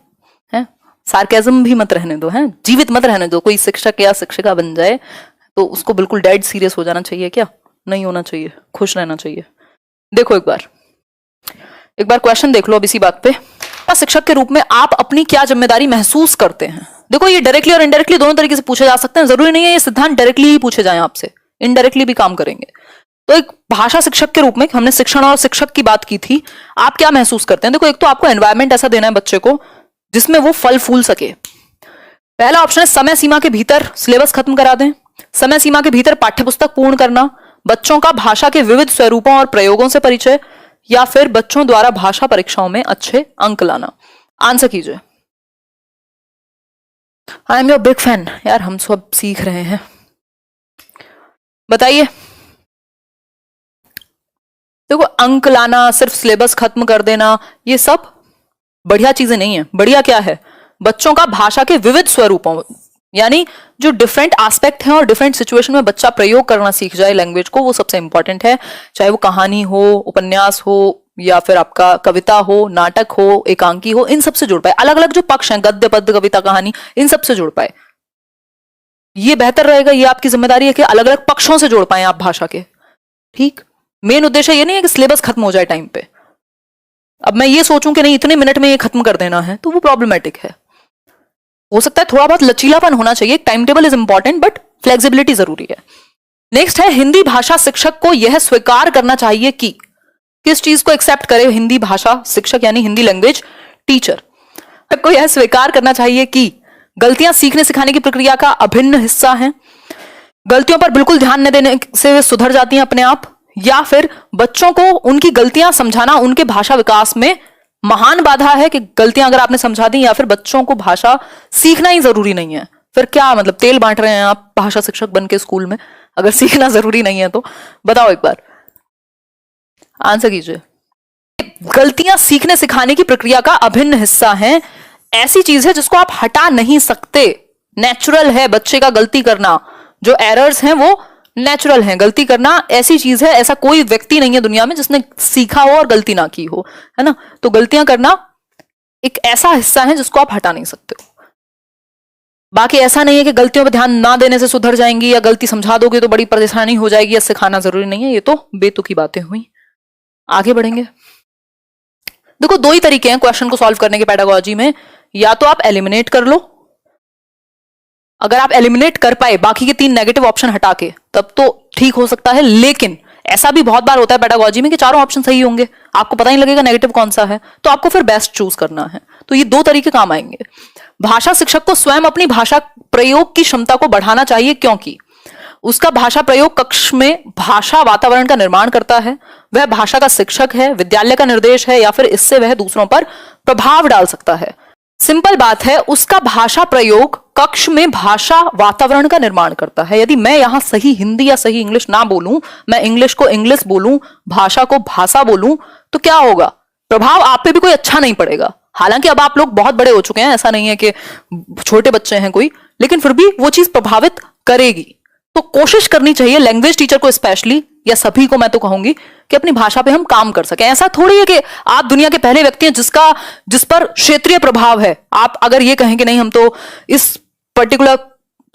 S1: हैं, सार्केज्म भी मत रहने दो, हैं जीवित मत रहने दो। कोई शिक्षक या शिक्षिका बन जाए तो उसको बिल्कुल डेड सीरियस हो जाना चाहिए क्या? नहीं होना चाहिए, खुश रहना चाहिए। देखो एक बार क्वेश्चन देख लो अब इसी बात पे। शिक्षक के रूप में आप अपनी क्या जिम्मेदारी महसूस करते हैं? देखो ये डायरेक्टली और इनडायरेक्टली दोनों तरीके से पूछे जा सकते हैं, जरूरी नहीं है ये सिद्धांत डायरेक्टली ही पूछे जाएं आपसे, इनडायरेक्टली भी काम करेंगे। तो एक भाषा शिक्षक के रूप में, हमने शिक्षण और शिक्षक की बात की थी, आप क्या महसूस करते हैं? देखो एक तो आपको एनवायरनमेंट ऐसा देना है बच्चे को जिसमें वो फल फूल सके। पहला ऑप्शन है समय सीमा के भीतर सिलेबस खत्म करा दें, समय सीमा के भीतर पाठ्यपुस्तक पूर्ण करना, बच्चों का भाषा के विविध स्वरूपों और प्रयोगों से परिचय, या फिर बच्चों द्वारा भाषा परीक्षाओं में अच्छे अंक लाना। आंसर कीजिए। I am your big fan यार, हम सब सीख रहे हैं, बताइए। देखो अंक लाना, सिर्फ सिलेबस खत्म कर देना, ये सब बढ़िया चीजें नहीं है। बढ़िया क्या है? बच्चों का भाषा के विविध स्वरूपों, यानी जो डिफरेंट एस्पेक्ट हैं और डिफरेंट सिचुएशन में बच्चा प्रयोग करना सीख जाए लैंग्वेज को, वो सबसे इंपॉर्टेंट है। चाहे वो कहानी हो, उपन्यास हो, या फिर आपका कविता हो, नाटक हो, एकांकी हो, इन सब से जुड़ पाए। अलग अलग जो पक्ष हैं, गद्य पद्य कविता कहानी, इन सब से जुड़ पाए, ये बेहतर रहेगा। ये आपकी जिम्मेदारी है कि अलग अलग पक्षों से जोड़ पाए आप भाषा के। ठीक, मेन उद्देश्य ये नहीं है कि सिलेबस खत्म हो जाए टाइम पे। अब मैं ये सोचूं कि नहीं इतने मिनट में ये खत्म कर देना है, तो वो प्रॉब्लमेटिक है। हो सकता है थोड़ा बहुत लचीलापन होना चाहिए, time table is important but flexibility जरूरी है। नेक्स्ट है हिंदी भाषा शिक्षक को यह स्वीकार करना चाहिए कि, किस चीज को एक्सेप्ट करे हिंदी भाषा शिक्षक यानी हिंदी लैंग्वेज टीचर को यह स्वीकार करना चाहिए कि गलतियां सीखने सिखाने की प्रक्रिया का अभिन्न हिस्सा हैं, गलतियों पर बिल्कुल ध्यान न देने से सुधर जाती हैं अपने आप, या फिर बच्चों को उनकी गलतियां समझाना उनके भाषा विकास में महान बाधा है कि गलतियां अगर आपने समझा दी, या फिर बच्चों को भाषा सीखना ही जरूरी नहीं है। फिर क्या मतलब तेल बांट रहे हैं आप भाषा शिक्षक बन के स्कूल में, अगर सीखना जरूरी नहीं है तो? बताओ एक बार, आंसर कीजिए। गलतियां सीखने सिखाने की प्रक्रिया का अभिन्न हिस्सा हैं, ऐसी चीज है जिसको आप हटा नहीं सकते, नेचुरल है बच्चे का गलती करना। जो एरर्स हैं वो नेचुरल हैं, गलती करना ऐसी चीज है, ऐसा कोई व्यक्ति नहीं है दुनिया में जिसने सीखा हो और गलती ना की हो, है ना। तो गलतियां करना एक ऐसा हिस्सा है जिसको आप हटा नहीं सकते हो। बाकी ऐसा नहीं है कि गलतियों पर ध्यान ना देने से सुधर जाएंगी, या गलती समझा दोगे तो बड़ी परेशानी हो जाएगी, या सिखाना जरूरी नहीं है। ये तो बेतुकी बातें हुई। आगे बढ़ेंगे। देखो दो ही तरीके हैं क्वेश्चन को सॉल्व करने के पेडागोजी में, या तो आप एलिमिनेट कर लो, अगर आप एलिमिनेट कर पाए बाकी के 3 नेगेटिव ऑप्शन हटा के तब तो ठीक हो सकता है, लेकिन ऐसा भी बहुत बार होता है पेडागोजी में कि चारों ऑप्शन सही होंगे, आपको पता नहीं लगेगा नेगेटिव कौन सा है, तो आपको फिर बेस्ट चूज करना है। तो ये 2 तरीके काम आएंगे। भाषा शिक्षक को स्वयं अपनी भाषा प्रयोग की क्षमता को बढ़ाना चाहिए, क्योंकि उसका भाषा प्रयोग कक्ष में भाषा वातावरण का निर्माण करता है, वह भाषा का शिक्षक है, विद्यालय का निर्देश है, या फिर इससे वह दूसरों पर प्रभाव डाल सकता है। सिंपल बात है, उसका भाषा प्रयोग कक्ष में भाषा वातावरण का निर्माण करता है। यदि मैं यहां सही हिंदी या सही इंग्लिश ना बोलूं, मैं इंग्लिश को इंग्लिश बोलूं, भाषा को भाषा बोलूं, तो क्या होगा? प्रभाव आप पे भी कोई अच्छा नहीं पड़ेगा। हालांकि अब आप लोग बहुत बड़े हो चुके हैं, ऐसा नहीं है कि छोटे बच्चे हैं कोई, लेकिन फिर भी वो चीज प्रभावित करेगी। तो कोशिश करनी चाहिए लैंग्वेज टीचर को स्पेशली, या सभी को मैं तो कहूंगी कि अपनी भाषा पे हम काम कर सकें। ऐसा थोड़ी है कि आप दुनिया के पहले व्यक्ति हैं जिस पर क्षेत्रीय प्रभाव है। आप अगर ये कहें कि नहीं हम तो इस पर्टिकुलर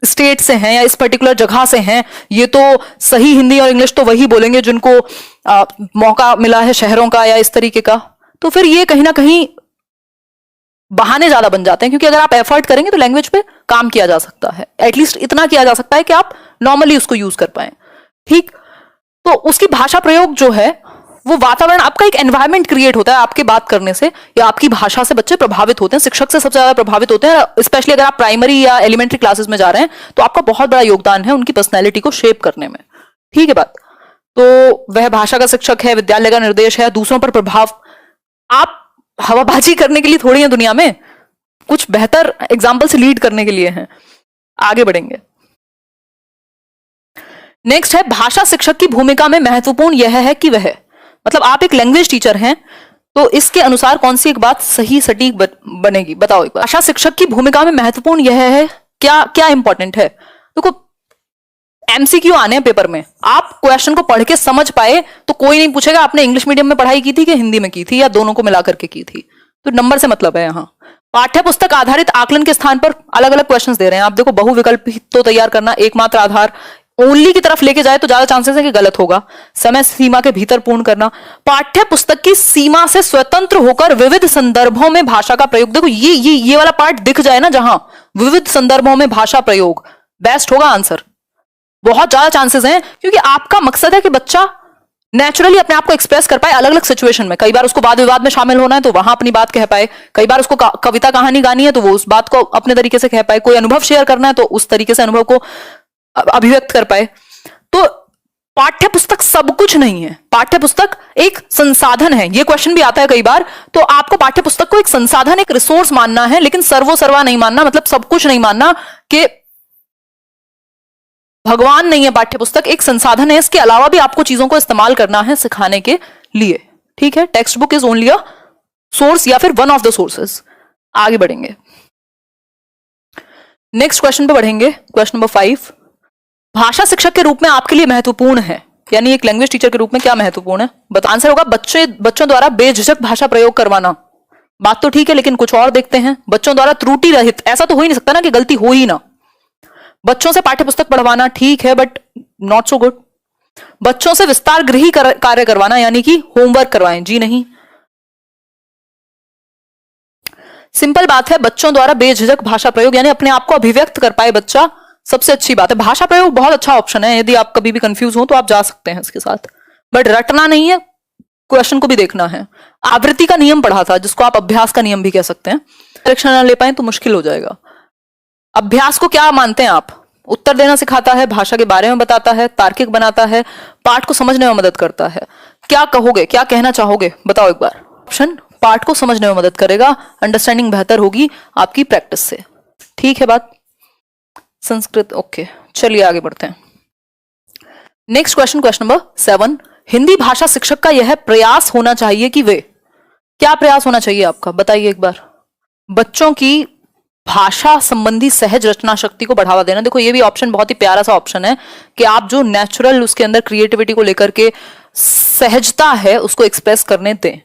S1: स्टेट से हैं या इस पर्टिकुलर जगह से हैं, ये तो सही हिंदी और इंग्लिश तो वही बोलेंगे जिनको मौका मिला है शहरों का या इस तरीके का, तो फिर ये कहीं ना कहीं बहाने ज्यादा बन जाते हैं। क्योंकि अगर आप एफर्ट करेंगे तो लैंग्वेज पे काम किया जा सकता है, एटलीस्ट इतना किया जा सकता है कि आप नॉर्मली उसको यूज कर पाए। ठीक, तो उसकी भाषा प्रयोग जो है वो वातावरण, आपका एक एनवायरनमेंट क्रिएट होता है आपके बात करने से, या आपकी भाषा से बच्चे प्रभावित होते हैं। शिक्षक से सबसे ज्यादा प्रभावित होते हैं, स्पेशली अगर आप प्राइमरी या एलिमेंट्री क्लासेस में जा रहे हैं तो आपका बहुत बड़ा योगदान है उनकी पर्सनैलिटी को शेप करने में। ठीक है बात, तो वह भाषा का शिक्षक है, विद्यालय का निर्देश है, दूसरों पर प्रभाव। आप हवाबाजी करने के लिए थोड़ी है दुनिया में, कुछ बेहतर एग्जाम्पल से लीड करने के लिए हैं। आगे बढ़ेंगे। नेक्स्ट है, भाषा शिक्षक की भूमिका में महत्वपूर्ण यह है कि वह, मतलब आप एक लैंग्वेज टीचर हैं तो इसके अनुसार कौन सी एक बात सही सटीक बनेगी, बताओ एक बार। भाषा शिक्षक की भूमिका में महत्वपूर्ण यह है, क्या क्या इंपॉर्टेंट है। देखो एमसीक्यू आने हैं पेपर में, आप क्वेश्चन को पढ़ के समझ पाए तो कोई नहीं पूछेगा आपने इंग्लिश मीडियम में पढ़ाई की थी कि हिंदी में की थी या दोनों को मिला करके की थी। तो नंबर से मतलब है। यहाँ पाठ्य पुस्तक आधारित आकलन के स्थान पर अलग अलग क्वेश्चंस दे रहे हैं। आप देखो बहुविकल्पी तो तैयार करना, एकमात्र आधार ओनली की तरफ लेके जाए तो ज्यादा चांसेस है कि गलत होगा। समय सीमा के भीतर पूर्ण करना, पाठ्य पुस्तक की सीमा से स्वतंत्र होकर विविध संदर्भों में भाषा का प्रयोग। देखो ये वाला पार्ट दिख जाए ना, जहां विविध संदर्भों में भाषा प्रयोग, बेस्ट होगा आंसर। बहुत ज्यादा चांसेस हैं क्योंकि आपका मकसद है कि बच्चा नेचुरली अपने आप को एक्सप्रेस कर पाए अलग अलग सिचुएशन में। कई बार उसको वाद विवाद में शामिल होना है तो वहां अपनी बात कह पाए, कई बार उसको कविता कहानी गानी है तो वो उस बात को अपने तरीके से कह पाए, कोई अनुभव शेयर करना है तो उस तरीके से अनुभव को अभिव्यक्त कर पाए। तो पाठ्य पुस्तक सब कुछ नहीं है, पाठ्य पुस्तक एक संसाधन है। ये क्वेश्चन भी आता है कई बार, तो आपको पाठ्य पुस्तक को एक संसाधन, एक रिसोर्स मानना है, लेकिन सर्वो-सर्वा नहीं मानना, मतलब सब कुछ नहीं मानना कि भगवान नहीं है पाठ्य पुस्तक, एक संसाधन है। इसके अलावा भी आपको चीजों को इस्तेमाल करना है सिखाने के लिए। ठीक है, text book is only a source या फिर वन ऑफ द सोर्सेस। आगे बढ़ेंगे, नेक्स्ट क्वेश्चन पे बढ़ेंगे। क्वेश्चन नंबर 5, भाषा शिक्षक के रूप में आपके लिए महत्वपूर्ण है, यानी एक लैंग्वेज टीचर के रूप में क्या महत्वपूर्ण है। आंसर होगा बच्चों द्वारा बेझिझक भाषा प्रयोग करवाना। बात तो ठीक है, लेकिन कुछ और देखते हैं। बच्चों द्वारा त्रुटि रहित, ऐसा तो हो ही नहीं सकता ना कि गलती हो ही ना। बच्चों से पाठ्य पुस्तक पढ़वाना ठीक है, बट नॉट सो गुड। बच्चों से विस्तार गृही कार्य करवाना, यानी कि होमवर्क करवाएं, जी नहीं। सिंपल बात है, बच्चों द्वारा बेझिझक भाषा प्रयोग यानी अपने आप को अभिव्यक्त कर पाए बच्चा, सबसे अच्छी बात है। भाषा प्रयोग बहुत अच्छा ऑप्शन है, यदि आप कभी भी कंफ्यूज हो तो आप जा सकते हैं इसके साथ, बट रटना नहीं है, क्वेश्चन को भी देखना है। आवृत्ति का नियम पढ़ा था, जिसको आप अभ्यास का नियम भी कह सकते हैं। परीक्षा ना ले पाए तो मुश्किल हो जाएगा। अभ्यास को क्या मानते हैं आप? उत्तर देना सिखाता है, भाषा के बारे में बताता है, तार्किक बनाता है, पाठ को समझने में मदद करता है। क्या कहोगे, क्या कहना चाहोगे, बताओ एक बार। ऑप्शन, पाठ को समझने में मदद करेगा, अंडरस्टैंडिंग बेहतर होगी आपकी प्रैक्टिस से। ठीक है बात। संस्कृत, ओके, चलिए आगे बढ़ते हैं। Next question, question number 7, Hindi भाषा शिक्षक का यह प्रयास होना चाहिए कि वे, क्या प्रयास होना चाहिए आपका, बताइए एक बार। बच्चों की भाषा संबंधी सहज रचना शक्ति को बढ़ावा देना। देखो ये भी ऑप्शन बहुत ही प्यारा सा ऑप्शन है कि आप जो नेचुरल उसके अंदर क्रिएटिविटी को लेकर के सहजता है उसको एक्सप्रेस करने दें।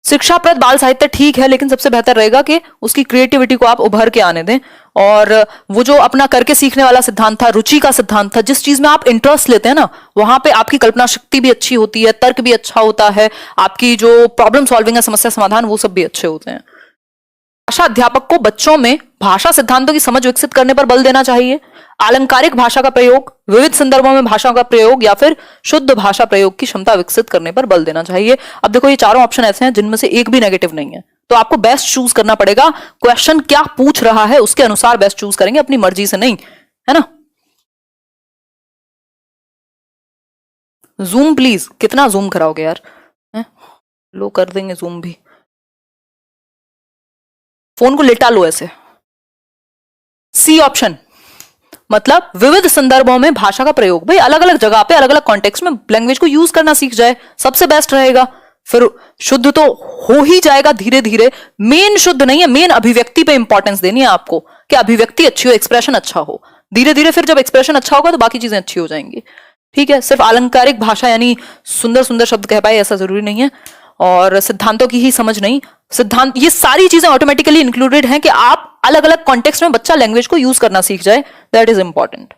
S1: शिक्षाप्रद बाल साहित्य ठीक है, लेकिन सबसे बेहतर रहेगा कि उसकी क्रिएटिविटी को आप उभर के आने दें। और वो जो अपना करके सीखने वाला सिद्धांत था, रुचि का सिद्धांत था, जिस चीज में आप इंटरेस्ट लेते हैं ना, वहां पे आपकी कल्पना शक्ति भी अच्छी होती है, तर्क भी अच्छा होता है, आपकी जो प्रॉब्लम सॉल्विंग है, समस्या समाधान, वो सब भी अच्छे होते हैं। भाषा अध्यापक को बच्चों में भाषा सिद्धांतों की समझ विकसित करने पर बल देना चाहिए। अलंकारिक भाषा का प्रयोग, विविध संदर्भों में भाषा का प्रयोग या फिर शुद्ध भाषा प्रयोग की क्षमता विकसित करने पर बल देना चाहिए। अब देखो ये चारों ऑप्शन ऐसे हैं जिनमें से एक भी नेगेटिव नहीं है, तो आपको बेस्ट चूज करना पड़ेगा। क्वेश्चन क्या पूछ रहा है उसके अनुसार बेस्ट चूज करेंगे, अपनी मर्जी से नहीं, है ना। जूम प्लीज, कितना जूम कराओगे यार, लो कर देंगे जूम भी, फोन को लेटा लो ऐसे। सी ऑप्शन, मतलब विविध संदर्भों में भाषा का प्रयोग, भाई अलग अलग जगह पे अलग अलग कॉन्टेक्स्ट में लैंग्वेज को यूज करना सीख जाए, सबसे बेस्ट रहेगा। फिर शुद्ध तो हो ही जाएगा धीरे धीरे, मेन शुद्ध नहीं है, मेन अभिव्यक्ति पे इंपॉर्टेंस देनी है आपको कि अभिव्यक्ति अच्छी हो, एक्सप्रेशन अच्छा हो। धीरे धीरे फिर जब एक्सप्रेशन अच्छा होगा तो बाकी चीजें अच्छी हो जाएंगी। ठीक है, सिर्फ अलंकारिक भाषा यानी सुंदर सुंदर शब्द कह पाए ऐसा जरूरी नहीं है, और सिद्धांतों की ही समझ नहीं, सिद्धांत ये सारी चीजें ऑटोमेटिकली इंक्लूडेड हैं कि आप अलग अलग कॉन्टेक्स्ट में बच्चा लैंग्वेज को यूज करना सीख जाए, दैट इज इंपॉर्टेंट।